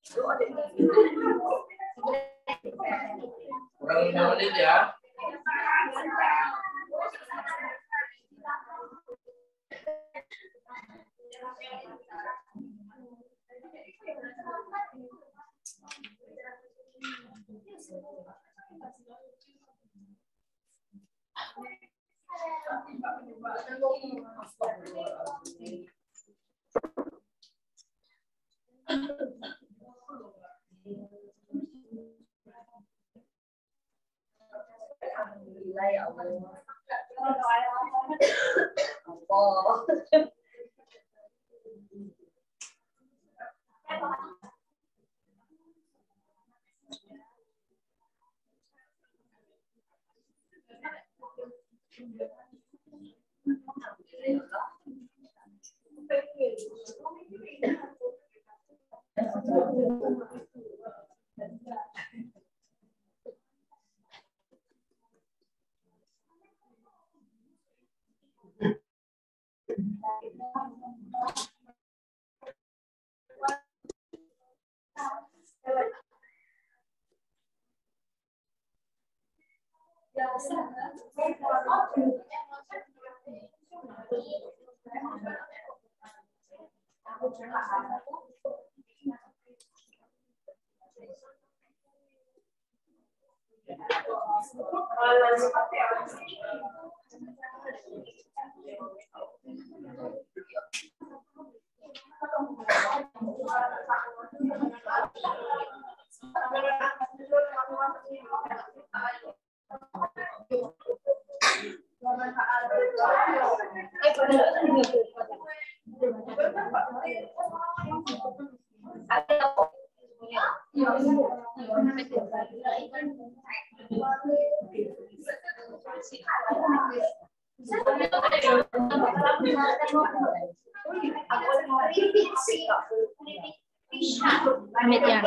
Kurang 5 menit ya. Alhamdulillah ya Allah. Pamit ya.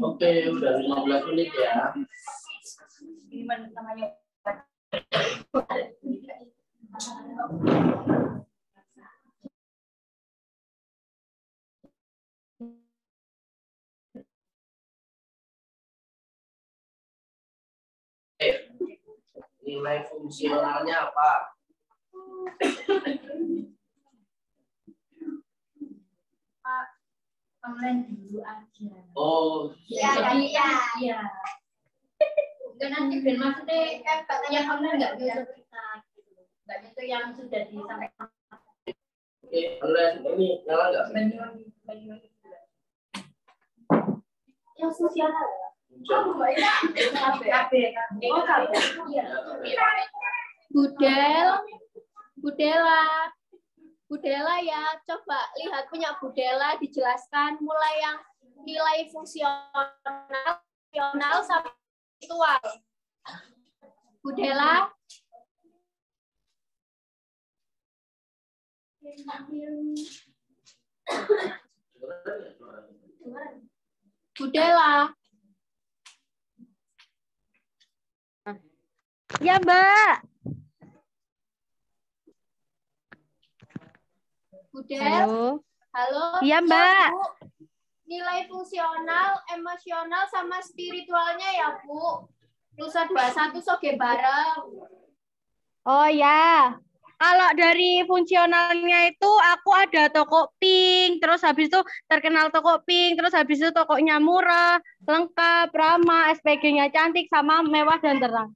Oke, udah 15 menit ya. Nilai fungsionalnya apa? Online dulu aja. Oh, Ya. Enggak nanti Ben maksudnya kan katanya online enggak bisa kita. Enggak itu yang sudah disampaikan. oke, online ini nyala nggak? Menu. Yang sosial. Oh, KB. Oh, KB. Iya. Budela ya, coba lihat punya Budela, dijelaskan mulai yang nilai fungsional sampai virtual. Budela. Budela. Ya, Mbak. Budel. Halo. Iya, Mbak. Bu. Nilai fungsional, emosional, sama spiritualnya ya, Bu. Nusa 21 soge bareng. Oh ya. Kalau dari fungsionalnya itu aku ada toko pink, terus habis itu terkenal toko pink, terus habis itu tokonya murah, lengkap, ramah, SPG-nya cantik, sama mewah dan terang.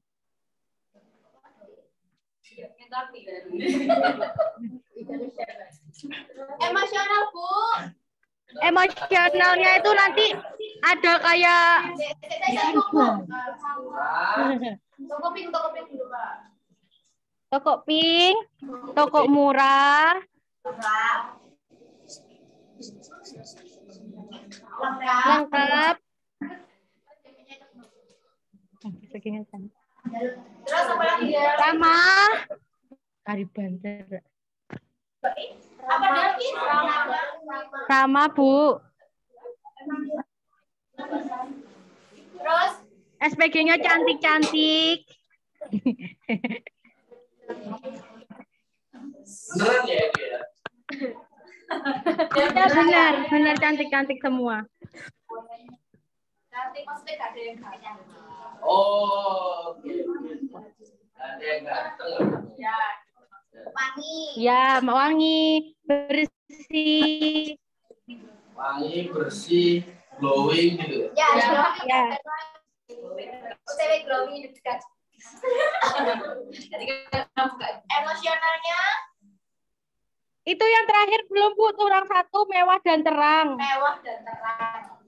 Emosional, Bu. Emosionalnya itu nanti ada kayak Toko pink dulu, Pak. toko pink, toko murah, lengkap. Terus apa lagi ya? Ramah. Kari banter. Apa lagi? Ramah, Bu. Terus SPG-nya cantik-cantik. Beneran ya itu ya? Benar cantik-cantik semua. nanti maksudnya gak ada yang ganteng. Oh, oke. Ada yang ganteng. Ya. Wangi. Ya, wangi, bersih. Wangi, bersih, glowing gitu. Ya, Ya. OTW glowing dekat. Jadi emosionalnya Itu yang terakhir belum, Bu, kurang satu, mewah dan terang. mewah dan terang.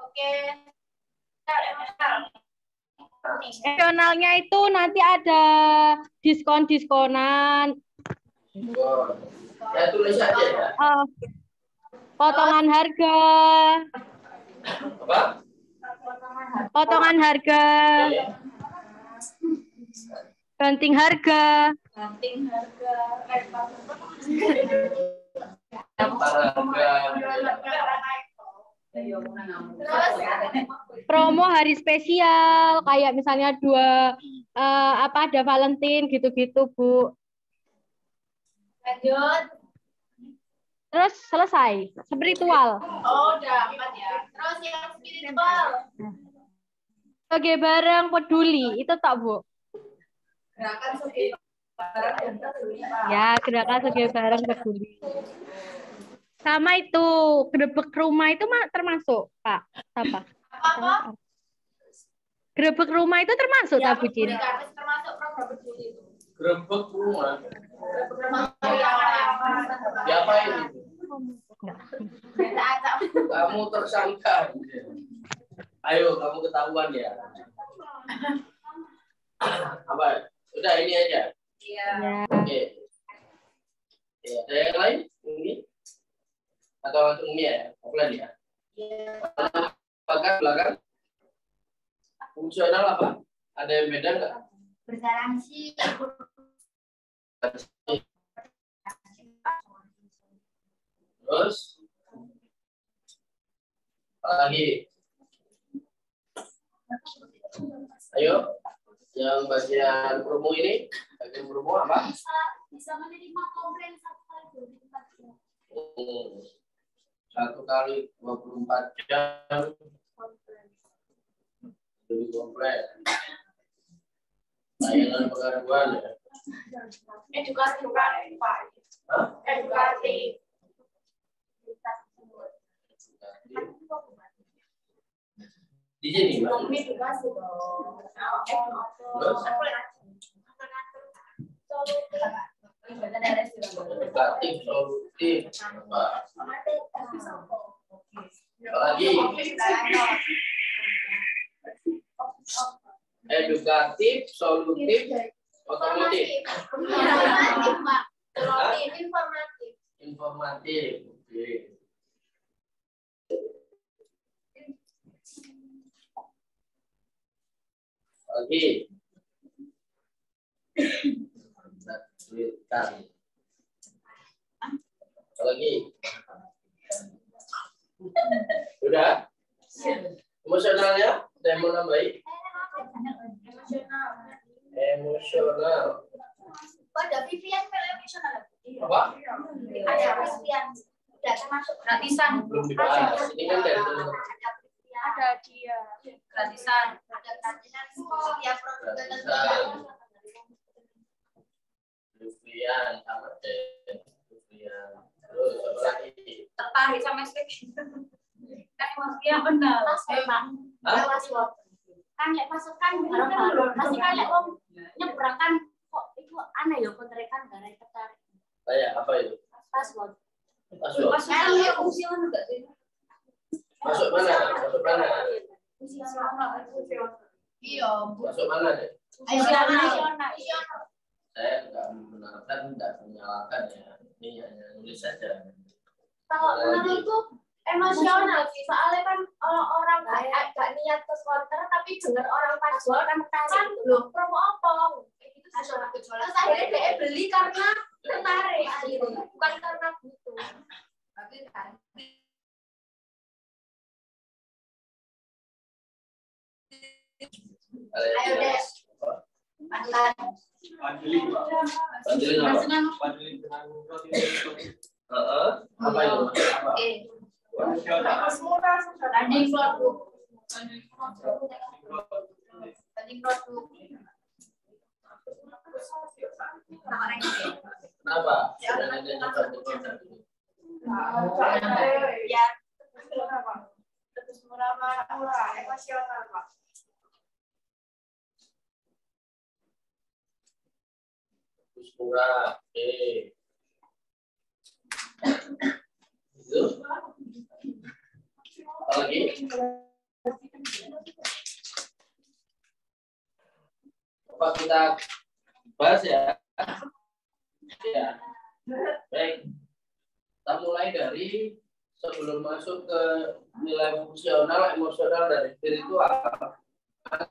Oke. Emosionalnya itu nanti ada diskon-diskonan. Oh. Ya tulis aja ya. Potongan harga. Apa? Potongan harga. Oke. Banting harga. Banting harga. Harga. Terus Promo hari spesial kayak misalnya ada Valentine gitu-gitu, Bu. lanjut. Terus selesai. Spiritual. Oh, udah 4 ya. Terus yang spiritual. Sebagai barang peduli itu tak, Bu? Gerakan sebagai barang peduli, Pak. Ya, gerakan sebagai barang peduli. Sama itu, grebek rumah itu termasuk, Pak. Apa? Apa? Grebek rumah itu termasuk, Ya, tak, Bu Cin? termasuk program peduli itu. Grebek rumah. Siapa Diapain itu? Kamu tersangka. Ayo, kamu ketahuan ya. Apa? Udah ini aja. Iya. Ya. Oke. Ya, ada yang lain? Ini? Atau langsung ini ya? Offline ya? Belakang. Fungsional apa? Ada yang beda nggak? Bergaransi. Terus? Apa lagi? Ayo. Yang bagian promo ini. Bagian promo apa? Bisa menerima komplain 1 kali 24 jam. 1 kali 24 jam. Lebih komplain. Layanan pengaduan ya. Edukasi Pak. Hah? Edukasi. Di sini, Mas. Edukasi dong. Terus? Edukatif, solutif. Apa? Apalagi? Edukatif, solutif, otomotif. Informatif, Pak. Hah? Informatif. Informatif. Oke. Lagi. Lagi. Udah? Emosionalnya? Ada yang mau nambahin? Emosional. Ada Vivian emosional. Apa? Ada Vivian. Udah termasuk gratisan. Belum dibahas. Ini kan dari dulu. Ada dia. Gratisan. Ada gratisan setiap produk Gratisan. Lufian sama deh. Lufian. Terus apa lagi? tertarik sama skripsi. Kan dia benar. Hah? Kan lek pasukan pasti kan lek wong nyebrang kan kok itu aneh ya kontrekan gara tertarik. Kayak apa itu? Password. Masuk. Pasukan ya fungsinya enggak sih? Masuk mana? Masuk mana? Iya, Masuk mana deh? nasional. Saya nggak membenarkan, nggak menyalahkan ya. Ini hanya nulis saja. Kalau menurutku emosional sih, soalnya kan orang gak niat ke konter tapi dengar orang password kan belum promo apa gitu. Terus akhirnya dia beli karena tertarik akhirnya, bukan karena butuh. Ayo deh, Pantan. Pandelin apa? Apa itu? Apa? Landing produk. Landing produk. Kenapa? Sudah ada nyoba Ya. Terus murah emosional, Pak. terus murah. Oke. Itu. Apa lagi? Coba kita bahas ya. Ya. Baik. Kita mulai dari sebelum masuk ke nilai fungsional, emosional, dan spiritual.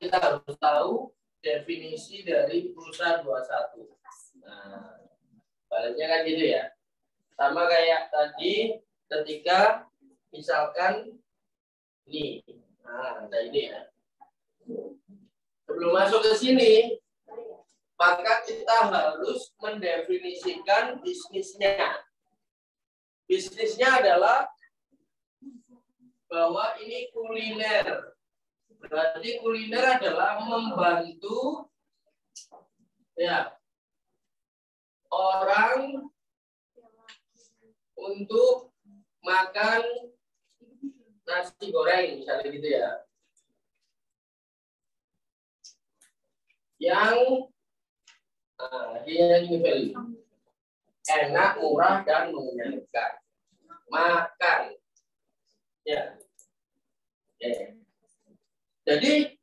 Kita harus tahu definisi dari perusahaan 21. Nah, baliknya kan gitu ya. Sama kayak tadi ketika misalkan Ini. Nah, ada ini ya. Sebelum masuk ke sini, maka kita harus mendefinisikan bisnisnya. Bisnisnya adalah bahwa ini kuliner. Berarti kuliner adalah membantu ya orang untuk makan nasi goreng misalnya gitu ya. Yang ini value. Enak, murah, dan mengenyangkan. Makan. Ya. Jadi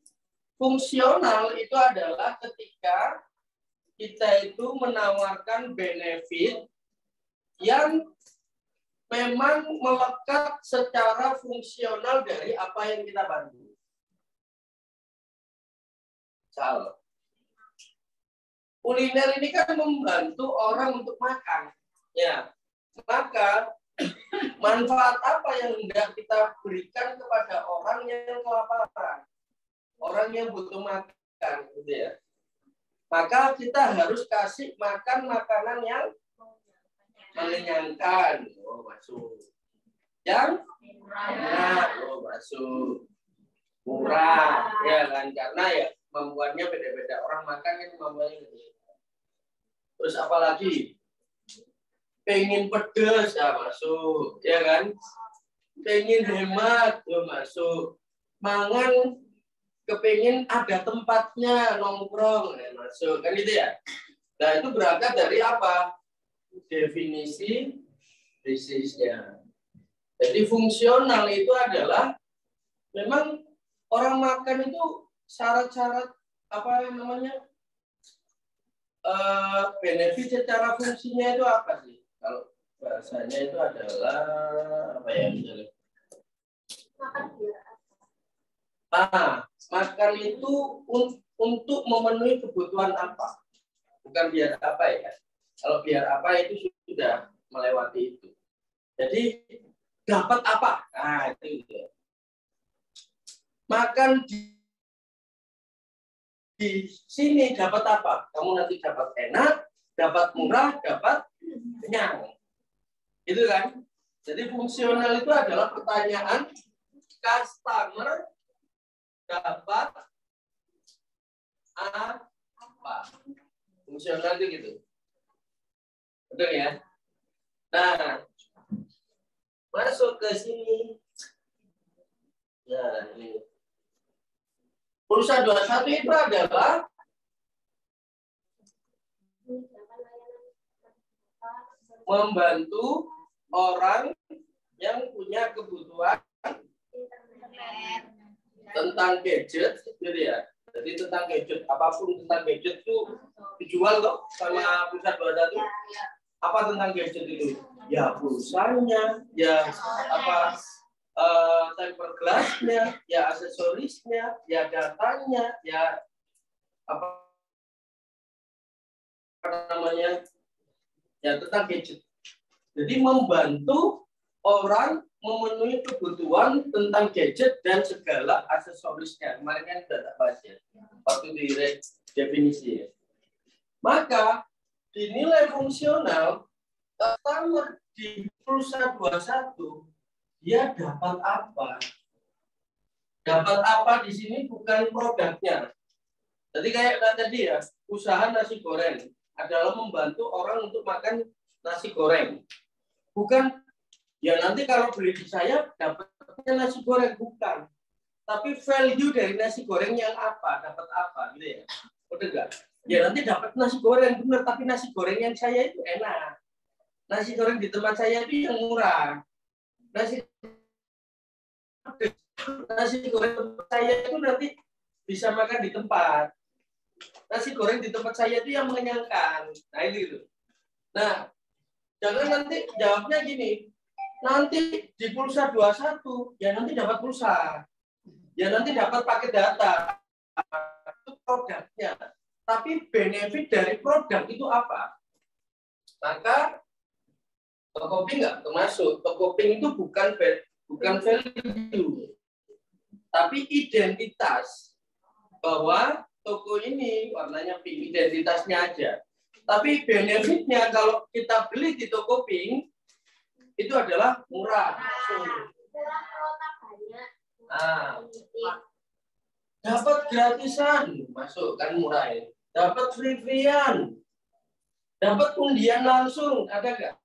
fungsional itu adalah ketika kita itu menawarkan benefit yang memang melekat secara fungsional dari apa yang kita bantu. Misal, kuliner ini kan membantu orang untuk makan. Ya, maka manfaat apa yang hendak kita berikan kepada orang yang kelaparan, orang yang butuh makan, gitu ya. Maka kita harus kasih makan makanan yang mengenyangkan. Oh, masuk. Yang enak, oh, masuk. Murah, ya kan? Karena ya kemampuannya beda-beda. Orang makan kan kemampuannya gitu. Terus apalagi? Pengen pedas, ya masuk. Ya kan? Pengen hemat, ya masuk. Mangan, kepengin ada tempatnya, nongkrong, ya masuk. Kan gitu ya? Nah, itu berangkat dari apa? Definisi bisnisnya. Jadi fungsional itu adalah memang orang makan itu syarat-syarat apa namanya benefit secara fungsinya itu apa sih? Kalau bahasanya itu adalah apa ya misalnya? Makan itu untuk memenuhi kebutuhan apa? Bukan biar apa ya? Kalau biar apa itu sudah melewati itu. Jadi dapat apa? Nah itu ya. Makan di sini dapat apa? Kamu nanti dapat enak, dapat murah, dapat kenyang. Itu kan? Jadi fungsional itu adalah pertanyaan customer dapat apa? Fungsional itu gitu. Betul ya? Nah, masuk ke sini. Nah, ini. Pulsa 21 itu adalah membantu orang yang punya kebutuhan tentang gadget, gitu ya. Jadi tentang gadget, apapun tentang gadget itu dijual kok sama Pulsa 21. Apa tentang gadget itu? Ya pulsanya, ya apa tempered glass-nya, ya aksesorisnya, ya datanya, ya apa namanya, ya tentang gadget. Jadi membantu orang memenuhi kebutuhan tentang gadget dan segala aksesorisnya. Kemarin kan sudah tak bahas ya, waktu di definisi ya. Maka di nilai fungsional, customer di Pulsa 21 dia dapat apa? Dapat apa di sini bukan produknya. Jadi kayak tadi ya, usaha nasi goreng adalah membantu orang untuk makan nasi goreng. Bukan, ya nanti kalau beli di saya dapatnya nasi goreng, bukan. Tapi value dari nasi goreng yang apa? Dapat apa? Gitu ya. Udah enggak? Ya nanti dapat nasi goreng, benar. Tapi nasi goreng yang saya itu enak. Nasi goreng di tempat saya itu yang murah. Nasi goreng saya itu nanti bisa makan di tempat. Nasi goreng di tempat saya itu yang mengenyangkan. Nah ini gitu. Nah, jangan nanti jawabnya gini. Nanti di Pulsa 21, ya nanti dapat pulsa. Ya nanti dapat paket data. Itu produknya. Tapi benefit dari produk itu apa? Maka Tokoping nggak termasuk. Tokoping itu bukan value. Tapi identitas bahwa toko ini warnanya pink, identitasnya aja. Tapi benefitnya kalau kita beli di toko pink itu adalah murah. Murah kuota banyak. Nah, dapat gratisan, masuk kan murah ya. Dapat free-freean, dapat undian langsung, ada nggak?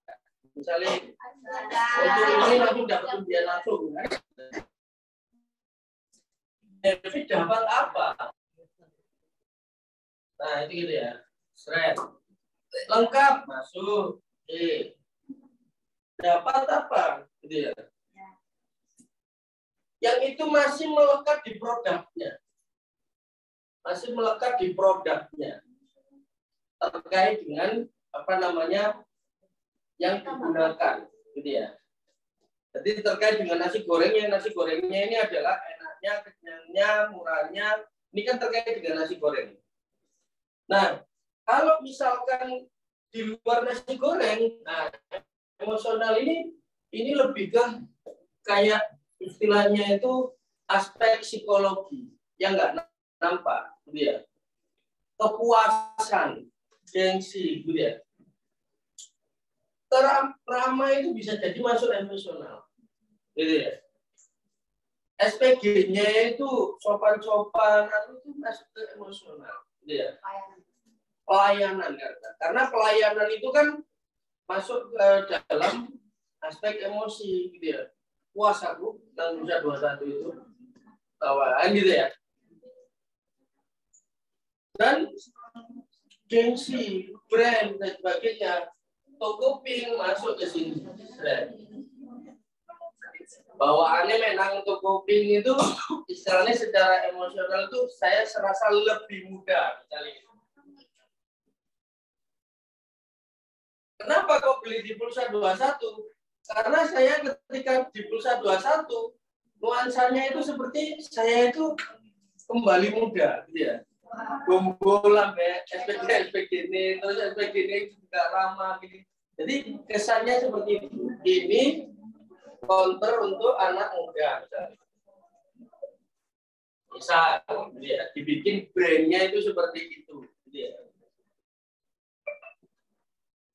Misalnya untuk ini langsung dapat undian langsung. Benefit dapat apa? Nah itu gitu ya. Seret. Lengkap masuk. Dapat apa? Gitu ya. Yang itu masih melekat di produknya. Masih melekat di produknya. Terkait dengan apa namanya yang digunakan, gitu ya. Jadi terkait dengan nasi gorengnya ini adalah enaknya, kenyangnya, murahnya. Ini kan terkait dengan nasi goreng. Nah, kalau misalkan di luar nasi goreng, nah emosional ini lebih ke kayak istilahnya itu aspek psikologi yang nggak nampak, gitu ya. Kepuasan, gengsi, gitu ya. Ramai itu bisa jadi masuk emosional, gitu ya. SPG-nya itu sopan-sopan, itu masuk ke emosional, gitu ya. Pelayanan karena pelayanan itu kan masuk ke dalam aspek emosi, gitu ya. Puas aku dan bisa 21 itu bawaan, gitu ya. Dan gengsi, brand dan sebagainya. Toko pink masuk ke sini. Bawaannya memang toko pink itu istilahnya secara emosional itu saya serasa lebih mudah. Misalnya. Kenapa kok beli di Pulsa 21? Karena saya ketika di Pulsa 21 nuansanya itu seperti saya itu kembali muda, gitu ya. Gombol sampai SPG ini, terus SPG ini juga ramah, gitu. Jadi kesannya seperti itu. Ini counter untuk anak muda. Bisa ya, dibikin brandnya itu seperti itu. Ya.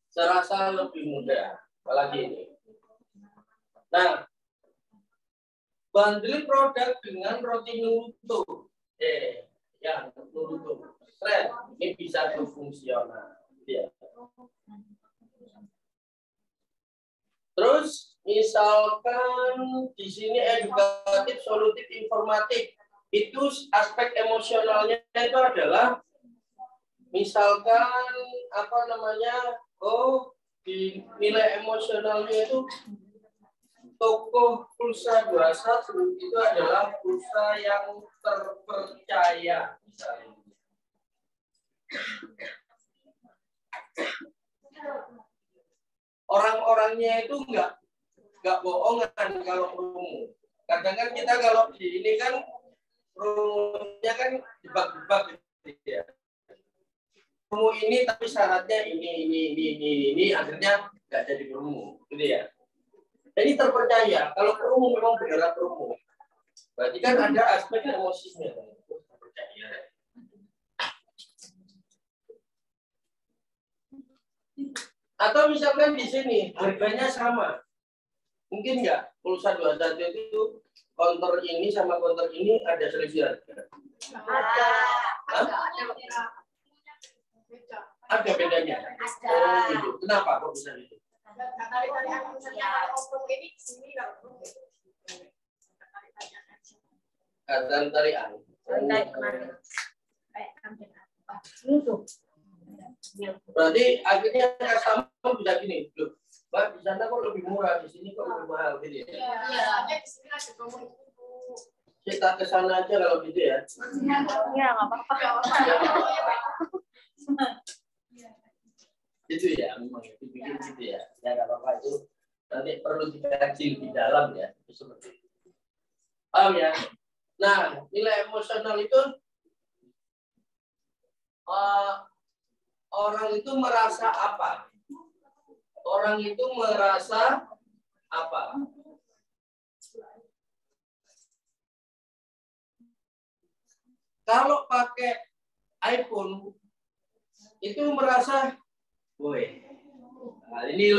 Serasa lebih mudah. Apalagi ini. Nah, bundle produk dengan roti Naruto. Ya, Naruto. Ini bisa berfungsional. Ya. Terus misalkan di sini edukatif, solutif, informatif, itu aspek emosionalnya itu adalah misalkan apa namanya, di nilai emosionalnya itu toko Pulsa 21 itu adalah pulsa yang terpercaya misalnya. Orang-orangnya itu nggak bohongan kalau promo. Kadang kan kita kalau di ini kan promonya kan dibag-bag gitu ya. Promo ini tapi syaratnya ini akhirnya nggak jadi promo, gitu ya. Jadi terpercaya kalau promo memang benar promo. Berarti kan ada aspek emosinya. Terpercaya. Atau misalkan di sini harganya sama, mungkin nggak Pulsa 21 itu counter ini sama counter ini ada selisih harga? Ada bedanya. Oh, gitu. Kenapa kok bisa gitu? Tarian. Berarti akhirnya customer bisa gini, loh, Mbak di sana kok lebih murah, di sini kok lebih mahal, gitu ya? Iya, kita ke sana aja kalau gitu ya. Iya, nggak apa-apa. Itu ya, memang dibikin gitu ya. Ya nggak apa-apa itu nanti perlu dikaji di dalam ya, itu seperti itu. Paham ya? Nah, nilai emosional itu orang itu merasa apa? Orang itu merasa apa? Kalau pakai iPhone itu merasa, woi, nah, ini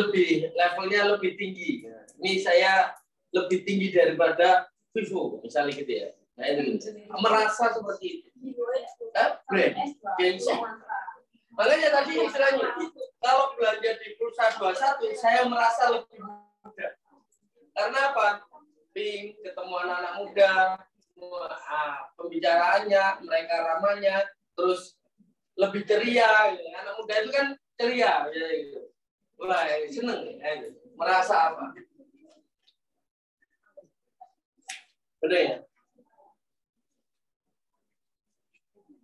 levelnya lebih tinggi. Ini saya lebih tinggi daripada Vivo, misalnya gitu ya. Nah, ini merasa seperti itu. Brand, gengsi. Makanya tadi istilahnya, kalau belanja di Pulsa 21, saya merasa lebih muda. Karena apa? Ping, ketemu anak-anak muda, pembicaraannya, mereka ramahnya, terus lebih ceria. Anak muda itu kan ceria, ya, gitu. Mulai seneng, ya, gitu. Merasa apa? Benar ya?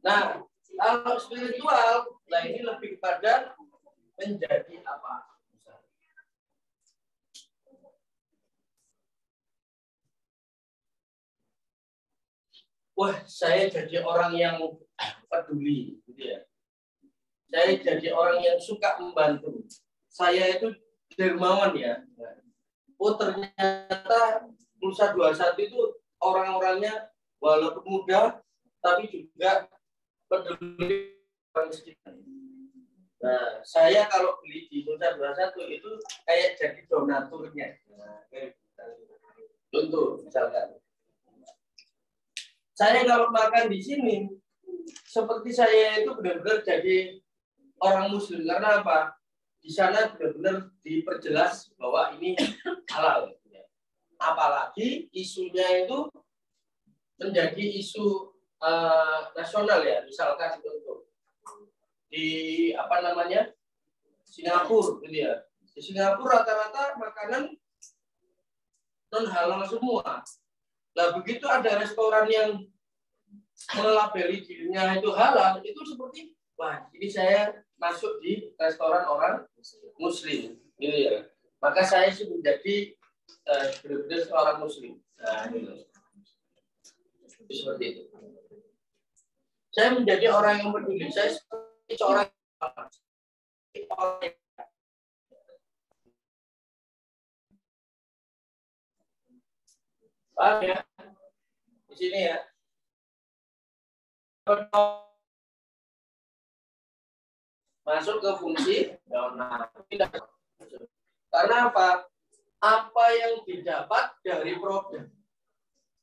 Nah, kalau spiritual, nah ini lebih kepada menjadi apa? Wah, saya jadi orang yang peduli, gitu ya. Saya jadi orang yang suka membantu. Saya itu dermawan ya. Oh, ternyata Pulsa 21 itu orang-orangnya walaupun muda, tapi juga peduli orang sekitar. Nah, saya kalau beli di Pulsa 21 itu kayak jadi donaturnya. Nah, contoh misalkan. Saya kalau makan di sini, seperti saya itu benar-benar jadi orang Muslim. Karena apa? Di sana benar-benar diperjelas bahwa ini halal. Apalagi isunya itu menjadi isu nasional ya. Misalkan contoh di apa namanya Singapura, gitu ya. Di Singapura rata-rata makanan non halal semua. Nah, begitu ada restoran yang melabeli dirinya itu halal, itu seperti, wah, ini saya masuk di restoran orang Muslim, gitu ya. Maka saya sih menjadi benar-benar seorang Muslim. Nah, gitu. Seperti itu. Saya menjadi orang yang peduli. Saya seperti seorang paham ya? Di sini ya. Masuk ke fungsi karena apa? Apa yang didapat dari produk.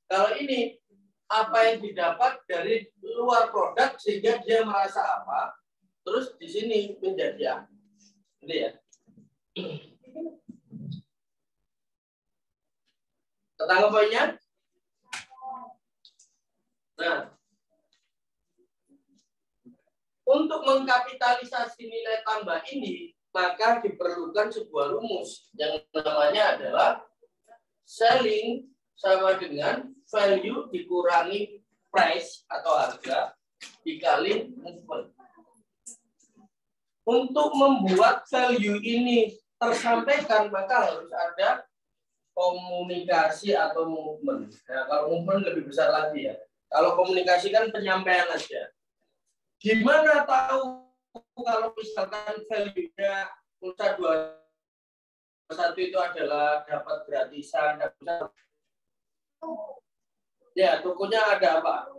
Kalau ini apa yang didapat dari luar produk sehingga dia merasa apa? Terus di sini menjadi apa? Ini ya. Ketangkep poinnya? Nah, untuk mengkapitalisasi nilai tambah ini, maka diperlukan sebuah rumus yang namanya adalah selling sama dengan value dikurangi price atau harga dikali movement. Untuk membuat value ini tersampaikan, maka harus ada komunikasi atau movement. Nah, kalau movement lebih besar lagi ya. Kalau komunikasi kan penyampaian aja. Gimana tahu kalau misalkan value-nya Pulsa 21 itu adalah dapat gratisan, ya tokonya ada apa?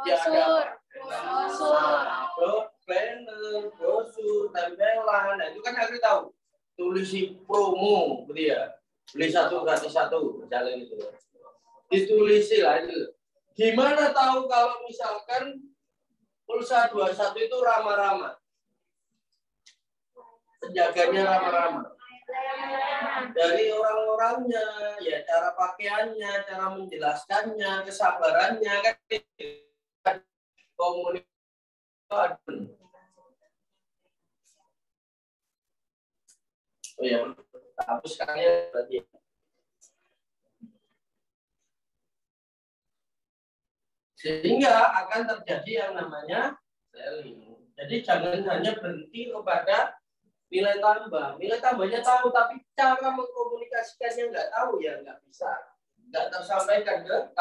Ya ada banner, brosur, tempelan, nah, itu kan harus tahu. Tulisi promo, gitu ya. Beli satu gratis satu, misalnya gitu. Ditulisi lah itu. Gimana tahu kalau misalkan Pulsa 21 itu ramah-ramah? Penjaganya ramah-ramah. Dari orang-orangnya, ya cara pakaiannya, cara menjelaskannya, kesabarannya, kan komunikasi. Oh ya, hapus sekalian berarti. Sehingga akan terjadi yang namanya selling. Jadi jangan hanya berhenti kepada nilai tambah. Nilai tambahnya tahu, tapi cara mengkomunikasikannya nggak tahu ya nggak bisa. Nggak tersampaikan ke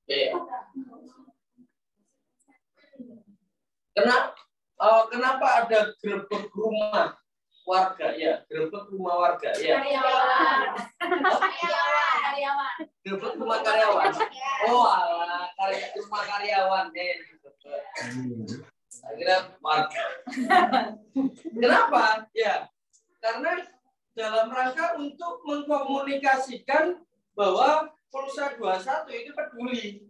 Oke. Kenapa ada grebek rumah warga ya? Grebek rumah warga ya? Karyawan. Grebek rumah karyawan. Oh, alah, rumah karyawan deh. Akhirnya warga. Kenapa? Ya, karena dalam rangka untuk mengkomunikasikan bahwa Pulsa 21 itu peduli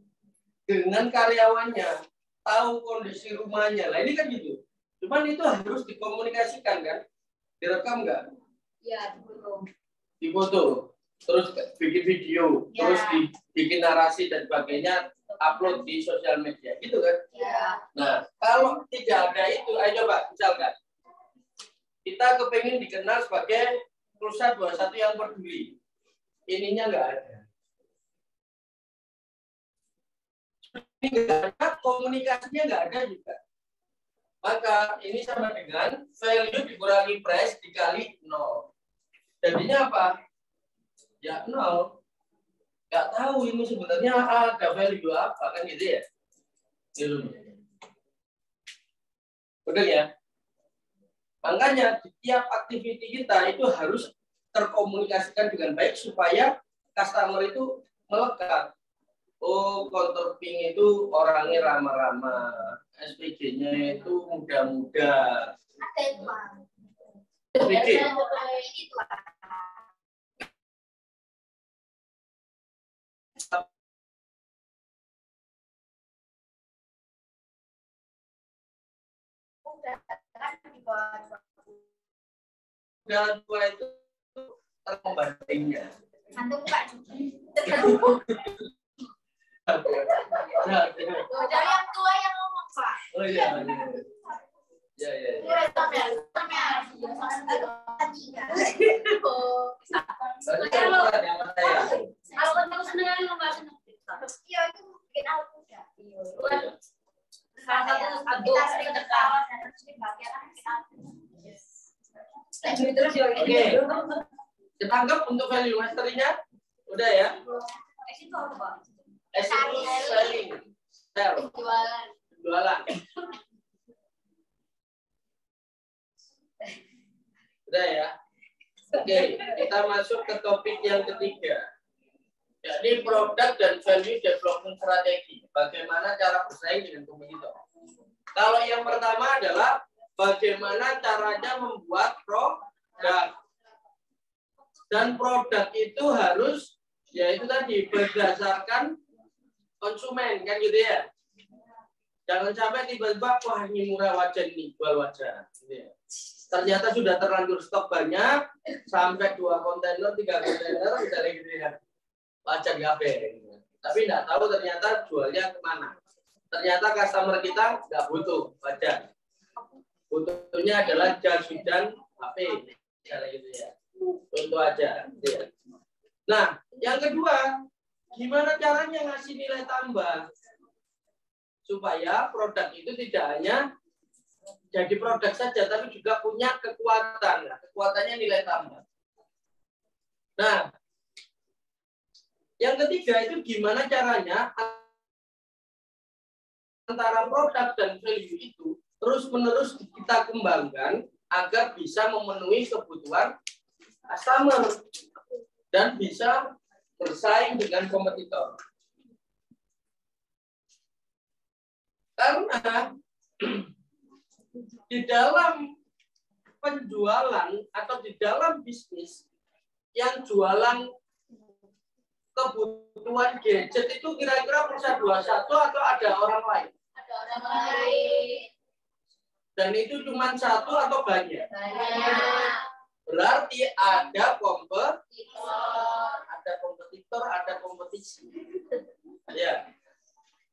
dengan karyawannya, tahu kondisi rumahnya. Lah ini kan gitu. Cuman itu harus dikomunikasikan kan? Direkam nggak? Iya, betul. Difoto, terus bikin video, Ya. terus dibikin narasi dan sebagainya, upload di sosial media, gitu kan? Iya. Nah, kalau tidak ada itu, ayo coba misalkan kita kepengen dikenal sebagai Pulsa 21 yang peduli, ininya nggak ada. Ini nggak ada, komunikasinya nggak ada juga. Maka ini sama dengan value dikurangi price dikali 0. Jadinya apa? Ya 0. Nggak tahu ini sebenarnya ada value apa kan gitu ya. Gitu. Betul ya? Makanya di tiap aktiviti kita itu harus terkomunikasikan dengan baik supaya customer itu melekat. Oh, konter pink itu orangnya ramah-ramah, SPG-nya itu muda-muda. Ada itu, Bang. SPG. Ini tuh. Dan dua itu terpembandingnya. Antum buka juga. Dari yang tua yang ngomong, Pak. Oh iya. Ya. Kalau ketemu senang lu nggak senang. Iya, itu bikin awet muda. Salah satu kita sering tertawa dan terus dibagian kita. Oke. Kita anggap untuk value mastery-nya udah ya. Itu apa, Pak? Selling. Sell. Jualan. Udah ya. Oke, kita masuk ke topik yang ketiga. Yakni produk dan value development strategi. Bagaimana cara bersaing dengan kompetitor. Kalau yang pertama adalah bagaimana caranya membuat produk. Dan produk itu harus yaitu tadi berdasarkan konsumen kan gitu ya. Jangan sampai tiba-tiba wah ini murah wajan nih jual wajan. Gitu ya. Ternyata sudah terlanjur stok banyak sampai 2 kontainer 3 kontainer misalnya gitu ya. Wajan gabe. Gitu. Tapi tidak tahu ternyata jualnya kemana. Ternyata customer kita nggak butuh wajan. Butuhnya adalah jas hujan HP misalnya gitu ya. Contoh aja. Gitu ya. Nah, yang kedua, gimana caranya ngasih nilai tambah supaya produk itu tidak hanya jadi produk saja, tapi juga punya kekuatan. Nah, kekuatannya nilai tambah. Nah, yang ketiga itu gimana caranya antara produk dan value itu terus-menerus kita kembangkan agar bisa memenuhi kebutuhan customer dan bisa bersaing dengan kompetitor. Karena di dalam penjualan atau di dalam bisnis yang jualan kebutuhan gadget itu kira-kira Pulsa 21 atau ada orang lain? Ada orang lain. Dan itu cuma satu atau banyak? Banyak. Berarti ada Kompetitor. ada kompetisi. Ya.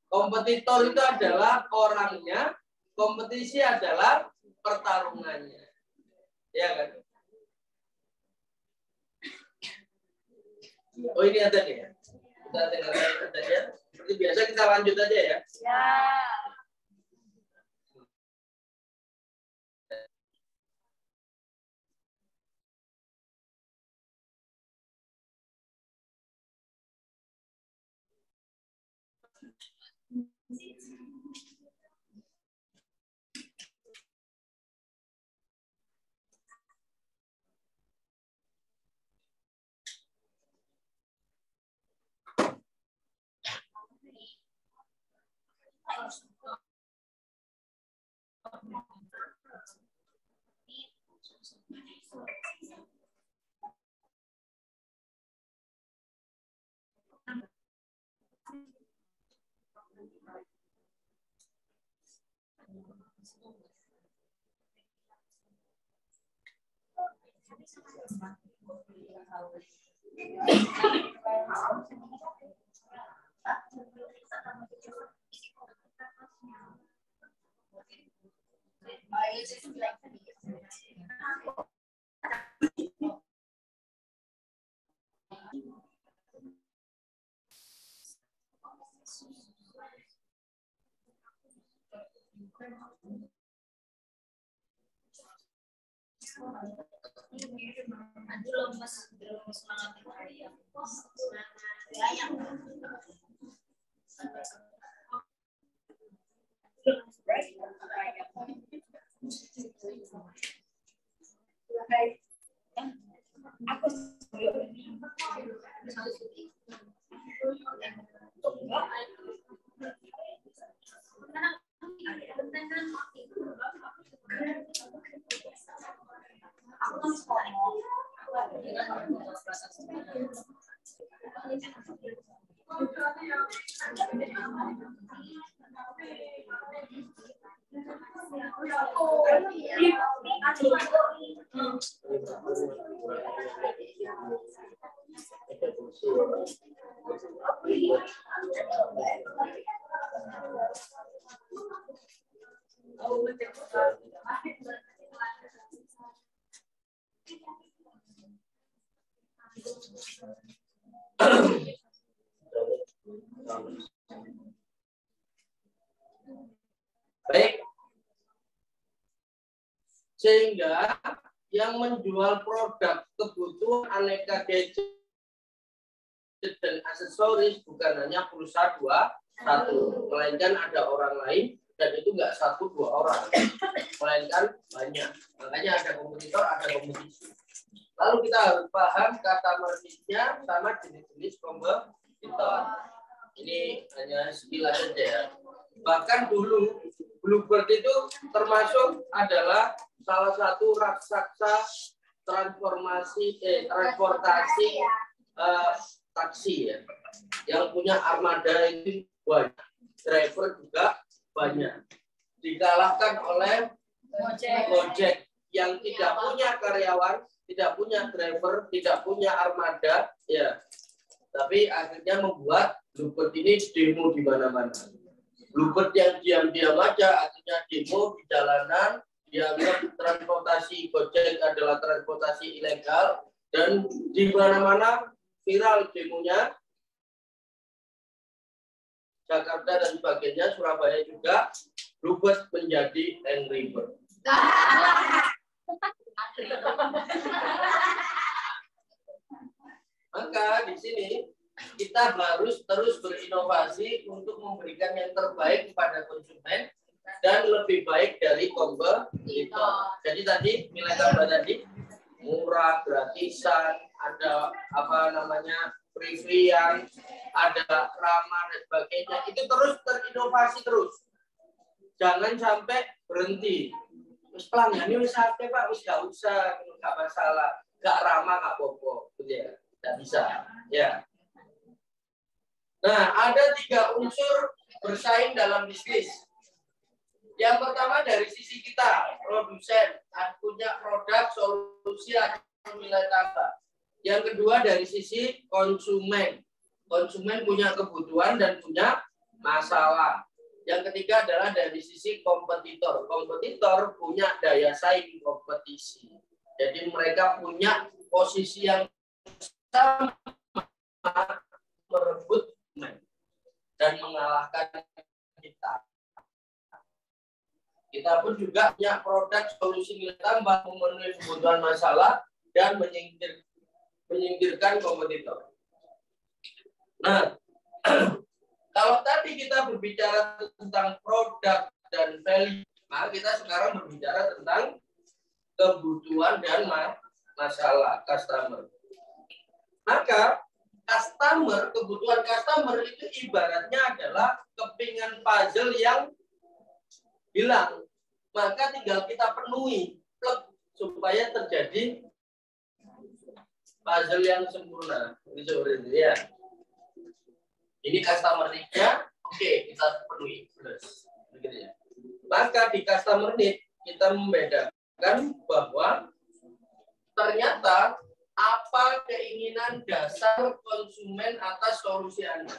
Kompetitor itu adalah orangnya, kompetisi adalah pertarungannya. Ya kan? Oh ini ada nih ya. Kita tinggal lihat aja. Seperti biasa kita lanjut aja ya. Ya. Baik. Sehingga yang menjual produk kebutuhan aneka gadget dan aksesoris bukan hanya perusahaan satu, melainkan ada orang lain, dan itu nggak 1-2 orang, melainkan banyak. Makanya ada kompetitor, ada kompetisi. Lalu kita harus paham kata marketnya sama jenis-jenis kompetitor. Ini hanya sekilas saja ya. Bahkan dulu Bluebird itu termasuk adalah salah satu raksasa transportasi taksi ya, yang punya armada itu banyak, driver juga banyak, dikalahkan oleh Gojek yang tidak punya karyawan, tidak punya driver, tidak punya armada ya, tapi akhirnya membuat Bluebird ini demo di mana-mana. Bluebird yang diam-diam aja akhirnya demo di jalanan, dianggap transportasi Gojek adalah transportasi ilegal, dan di mana-mana viral demonya. Jakarta dan sebagainya, Surabaya juga, Bluebird menjadi Angry Bird. Maka di sini kita harus terus berinovasi untuk memberikan yang terbaik kepada konsumen dan lebih baik dari kompetitor. Jadi tadi nilai tambah tadi murah, gratisan, ada free-freean, ada ramah dan sebagainya. Itu terus terinovasi terus. Jangan sampai berhenti. Wis pelanggan ini wis akeh Pak, wis gak usah, gak masalah, gak ramah, gak apa-apa, gitu ya. Gak bisa, ya. Nah, ada 3 unsur bersaing dalam bisnis. Yang pertama dari sisi kita, produsen, punya produk, solusi, atau nilai tambah. Yang kedua dari sisi konsumen. Konsumen punya kebutuhan dan punya masalah. Yang ketiga adalah dari sisi kompetitor. Kompetitor punya daya saing kompetisi. Jadi mereka punya posisi yang sama merebut dan mengalahkan kita. Kita pun juga punya produk solusi nilai tambah memenuhi kebutuhan masalah dan menyingkirkan kompetitor. Nah, kalau tadi kita berbicara tentang produk dan value, maka kita sekarang berbicara tentang kebutuhan dan masalah customer. Maka kebutuhan customer itu ibaratnya adalah kepingan puzzle yang hilang. Maka tinggal kita penuhi supaya terjadi puzzle yang sempurna. Ini seperti itu ya. Ini customer need-nya, oke, kita penuhi. Plus. Begitu ya. Maka di customer need kita membedakan bahwa ternyata apa keinginan dasar konsumen atas solusi Anda.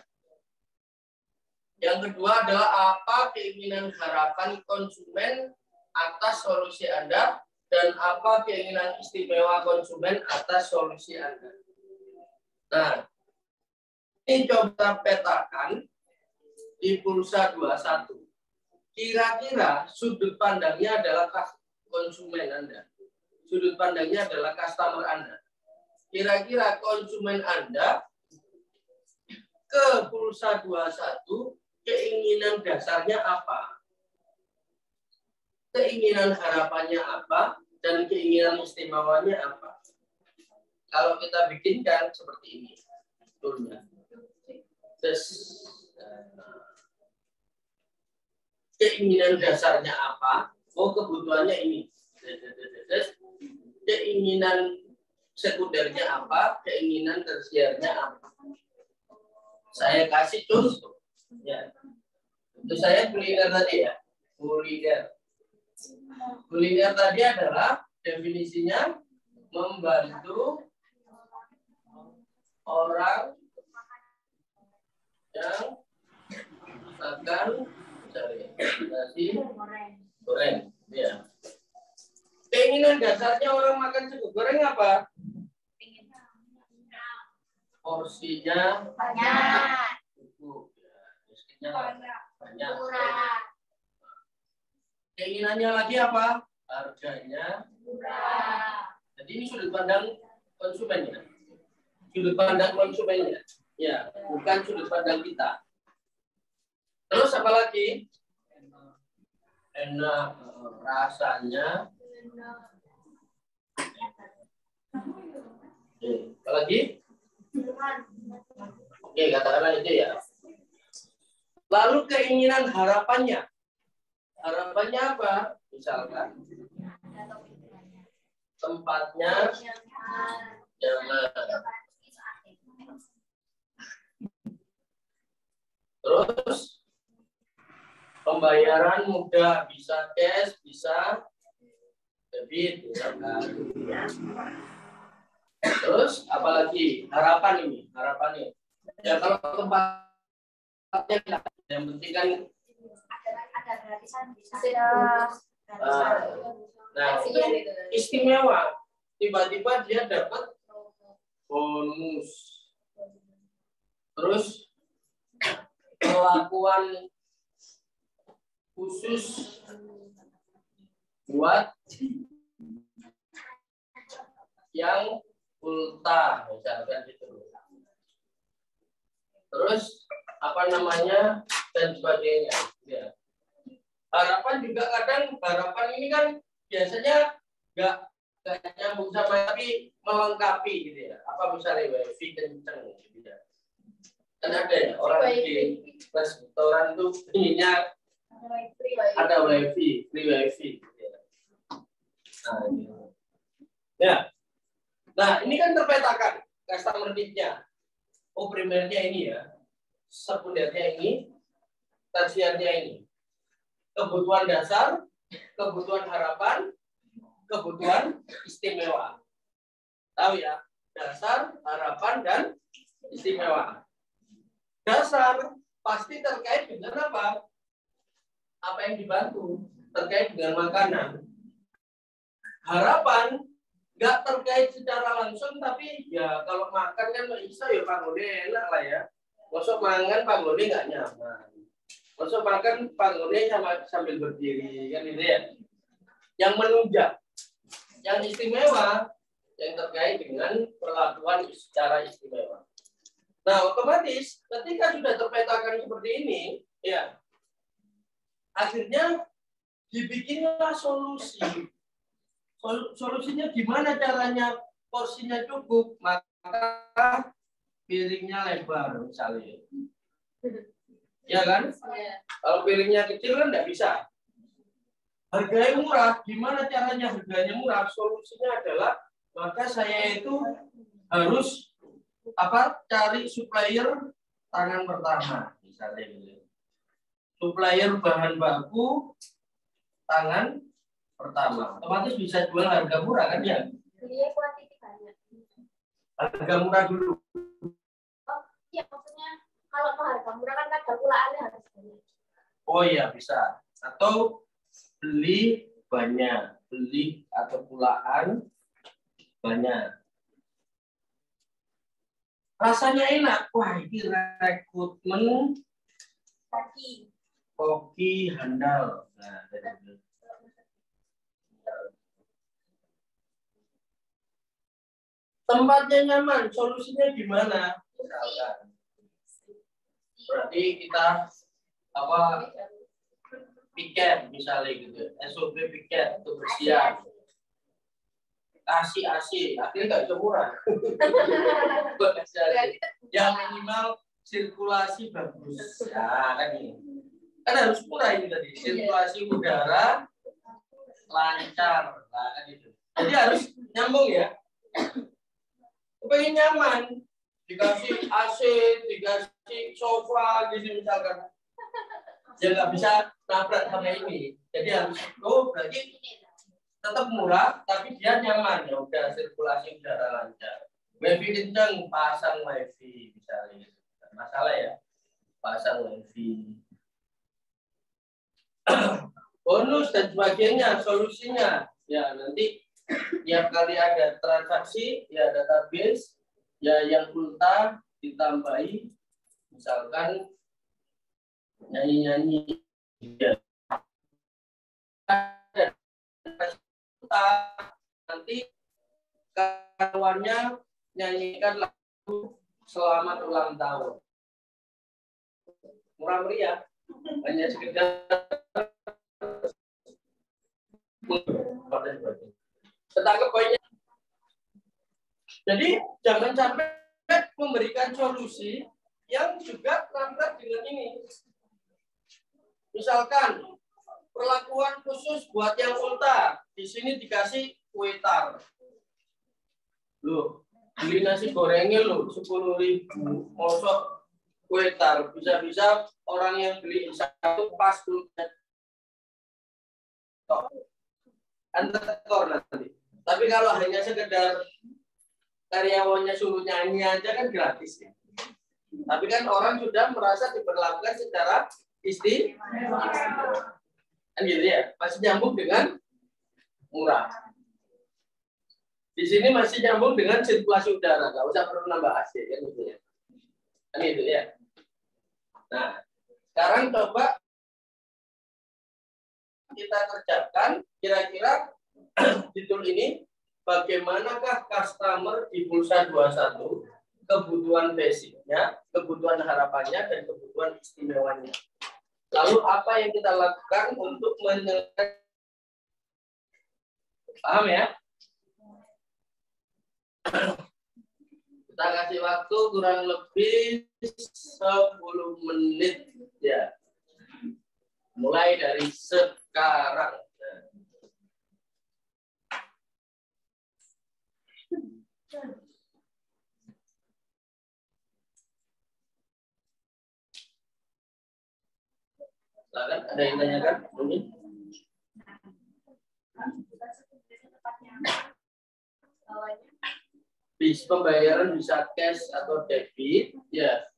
Yang kedua adalah apa keinginan harapan konsumen atas solusi Anda dan apa keinginan istimewa konsumen atas solusi Anda. Nah, ini coba petakan di pulsa 21. Kira-kira sudut pandangnya adalah konsumen Anda. Sudut pandangnya adalah customer Anda. Kira-kira konsumen Anda ke pulsa 21 keinginan dasarnya apa? Keinginan harapannya apa? Dan keinginan istimewanya apa? Kalau kita bikinkan seperti ini. Turunnya. Keinginan dasarnya apa? Oh, kebutuhannya ini. Keinginan sekundernya apa? Keinginan tersiernya apa? Saya kasih contoh. Ya. Itu saya kuliner tadi ya. Kuliner tadi adalah definisinya membantu orang yang akan nasi goreng. Ya. Keinginan dasarnya orang makan cukup goreng apa? Porsinya banyak. Cukup. Ya. Banyak. Keinginannya lagi apa? Harganya Murah. Jadi ini sudut pandang konsumennya. Sudut pandang konsumennya. Ya, bukan sudut pandang kita. Terus apa lagi? Enak, rasanya. Oke, apa lagi? Oke, katakanlah itu ya. Lalu keinginan harapannya. Harapannya apa? Misalkan tempatnya jangan. Terus pembayaran mudah, bisa cash, bisa debit, misalkan. Terus apalagi harapan ini, harapannya. Ya kalau tempatnya yang penting kan ada gratisan bisa. Nah, itu istimewa. Tiba-tiba dia dapat bonus. Terus perlakuan khusus buat yang ulta, misalkan gitu. Terus apa namanya dan sebagainya. Ya. Harapan juga kadang harapan ini kan biasanya nggak nyambung sama tapi melengkapi gitu ya. Apa misalnya wifi kenceng gitu ya. Kan ada ya orang di restoran tuh ininya ada wifi, free wifi. Gitu ya. Nah, ini. Ya. Nah, ini kan terpetakan customer need-nya. Oh, primernya ini ya. Sekundernya ini, tersiernya ini. Kebutuhan dasar, kebutuhan harapan, kebutuhan istimewa. Tahu ya? Dasar, harapan, dan istimewa. Dasar pasti terkait dengan apa? Apa yang dibantu? Terkait dengan makanan. Harapan nggak terkait secara langsung, tapi ya kalau makan kan bisa ya panggone enak lah ya. Masuk mangan panggone nggak nyaman. Masuk makan panggone sambil berdiri kan gitu ya. Yang menunjang, yang istimewa, yang terkait dengan perlakuan secara istimewa. Nah, otomatis ketika sudah terpetakan seperti ini, ya akhirnya dibikinlah solusi. Solusinya gimana caranya porsinya cukup? Maka piringnya lebar misalnya. Ya kan? Iya. Kalau piringnya kecil kan nggak bisa. Harganya murah, gimana caranya harganya murah? Solusinya adalah maka saya itu harus cari supplier tangan pertama misalnya gitu. Supplier bahan baku tangan pertama, otomatis bisa jual harga murah kan ya? Belinya kuantiti banyak. Harga murah dulu. Oh, iya maksudnya kalau mau harga murah kan kadang pulaannya harus banyak. Oh iya bisa. Atau beli banyak, beli atau pulaan banyak. Rasanya enak. Wah, ini rekrutmen koki handal. Nah, tempatnya nyaman, solusinya gimana? Misalkan. Berarti kita piket misalnya gitu, SOP piket kebersihan, kasih AC, akhirnya nggak bisa murah. Yang minimal sirkulasi bagus. Ya kan ini, kan harus murah ini tadi, sirkulasi udara lancar, nah, kan itu. Jadi harus nyambung ya. Pengen nyaman, dikasih AC, dikasih sofa gitu misalkan, ya nggak bisa nabrak sama ini. Jadi harus berarti tetap murah, tapi dia nyaman ya udah sirkulasi udara lancar. Wifi kencang, pasang wifi misalnya, masalah ya, pasang wifi. Bonus dan sebagainya, solusinya ya nanti tiap kali ada transaksi, ya database, ya yang ulta ditambahi, misalkan nyanyi-nyanyi. Ya. Nanti kawannya nyanyikan lagu selamat ulang tahun. Murah meriah, hanya sekedar ketangkep poinnya. Jadi jangan sampai memberikan solusi yang juga nabrak dengan ini. Misalkan perlakuan khusus buat yang ulta, di sini dikasih kue tar. Loh, beli nasi gorengnya loh 10.000, mosok kue tar, bisa-bisa orang yang beli satu pas antar nanti. Tapi kalau hanya sekedar karyawannya suruh nyanyi aja kan gratis ya. Tapi kan orang sudah merasa diperlakukan secara istimewa. Kan gitu ya, masih nyambung dengan murah. Di sini masih nyambung dengan sirkulasi udara, nggak usah perlu nambah AC kan gitu ya. Kan gitu ya. Nah, sekarang coba kita kerjakan kira-kira judul ini, bagaimanakah customer di Pulsa 21, kebutuhan basicnya, kebutuhan harapannya, dan kebutuhan istimewanya. Lalu apa yang kita lakukan untuk menyelesaikan? Paham ya? Kita kasih waktu kurang lebih 10 menit ya. Mulai dari sekarang. Silakan, ada yang tanyakan? Ini. Bis pembayaran bisa cash atau debit, ya.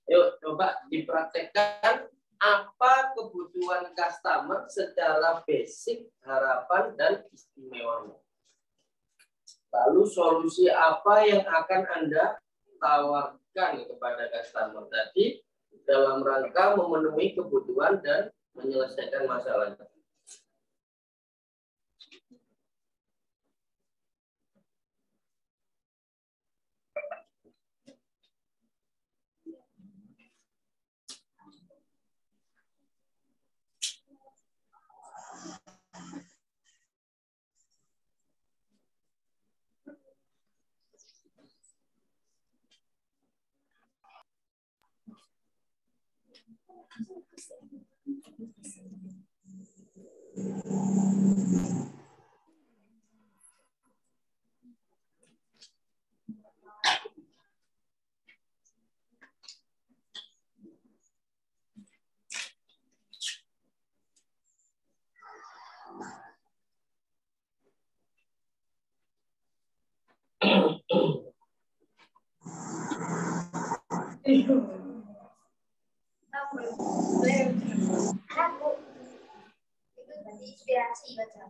Yuk coba dipraktekkan apa kebutuhan customer secara basic, harapan dan istimewanya. Lalu solusi apa yang akan Anda tawarkan kepada customer tadi dalam rangka memenuhi kebutuhan dan menyelesaikan masalahnya. Inspirasi baca.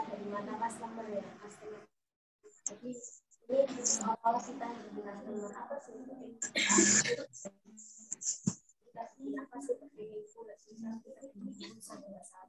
Dari mata customer ya, customer. Jadi ini seolah-olah kita dengan customer apa sih? Kita sih apa sih pengen itu nggak susah kita ini sampai saat